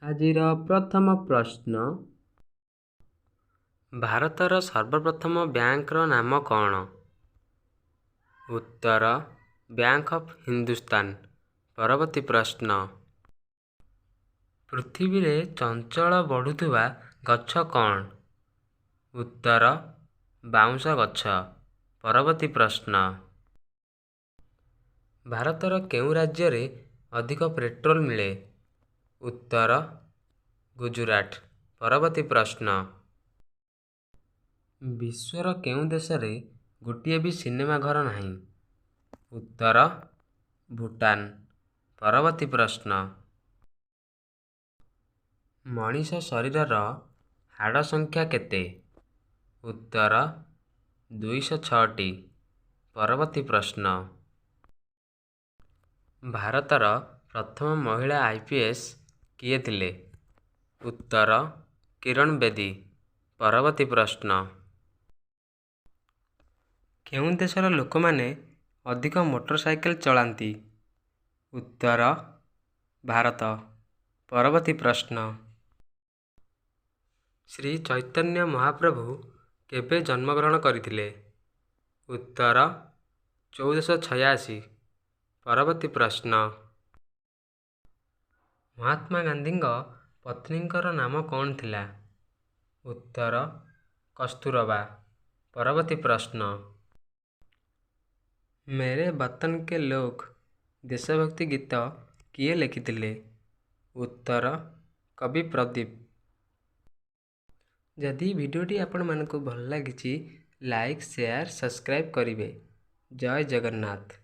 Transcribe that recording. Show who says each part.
Speaker 1: ଆଜିର ପ୍ରଥମ ପ୍ରଶ୍ନ, ଭାରତର ସର୍ବପ୍ରଥମ ବ୍ୟାଙ୍କର ନାମ କ'ଣ? ଉତ୍ତର, ବ୍ୟାଙ୍କ ଅଫ୍ ହିନ୍ଦୁସ୍ତାନ। ପରବର୍ତ୍ତୀ ପ୍ରଶ୍ନ, ପୃଥିବୀରେ ଚଞ୍ଚଳ ବଢ଼ୁଥିବା ଗଛ କ'ଣ? ଉତ୍ତର, ବାଉଁଶ ଗଛ। ପରବର୍ତ୍ତୀ ପ୍ରଶ୍ନ, ଭାରତର କେଉଁ ରାଜ୍ୟରେ ଅଧିକ ପେଟ୍ରୋଲ ମିଳେ? ଉତ୍ତର, ଗୁଜରାଟ। ପରବର୍ତ୍ତୀ ପ୍ରଶ୍ନ, ବିଶ୍ୱର କେଉଁ ଦେଶରେ ଗୋଟିଏ ବି ସିନେମା ଘର ନାହିଁ? ଉତ୍ତର, ଭୁଟାନ। ପରବର୍ତ୍ତୀ ପ୍ରଶ୍ନ, ମଣିଷ ଶରୀରର ହାଡ଼ ସଂଖ୍ୟା କେତେ? ଉତ୍ତର, 206ଟି। ପରବର୍ତ୍ତୀ ପ୍ରଶ୍ନ, ଭାରତର ପ୍ରଥମ ମହିଳା IPS କିଏ ଥିଲେ? ଉତ୍ତର, କିରଣ ବେଦୀ। ପରବର୍ତ୍ତୀ ପ୍ରଶ୍ନ, କେଉଁ ଦେଶର ଲୋକମାନେ ଅଧିକ ମୋଟର ସାଇକେଲ ଚଳାନ୍ତି? ଉତ୍ତର, ଭାରତ। ପରବର୍ତ୍ତୀ ପ୍ରଶ୍ନ, ଶ୍ରୀ ଚୈତନ୍ୟ ମହାପ୍ରଭୁ କେବେ ଜନ୍ମଗ୍ରହଣ କରିଥିଲେ? ଉତ୍ତର, 1486। ପରବର୍ତ୍ତୀ ପ୍ରଶ୍ନ, ମହାତ୍ମା ଗାନ୍ଧୀଙ୍କ ପତ୍ନୀଙ୍କର ନାମ କ'ଣ ଥିଲା? ଉତ୍ତର, କସ୍ତୁରବା। ପରବର୍ତ୍ତୀ ପ୍ରଶ୍ନ, ମେରେ ବତନ କେ ଲୋଗ ଦେଶଭକ୍ତି ଗୀତ କିଏ ଲେଖିଥିଲେ? ଉତ୍ତର, କବି ପ୍ରଦୀପ। ଯଦି ଭିଡ଼ିଓଟି ଆପଣମାନଙ୍କୁ ଭଲ ଲାଗିଛି, ଲାଇକ୍, ସେୟାର, ସବସ୍କ୍ରାଇବ୍ କରିବେ। ଜୟ ଜଗନ୍ନାଥ।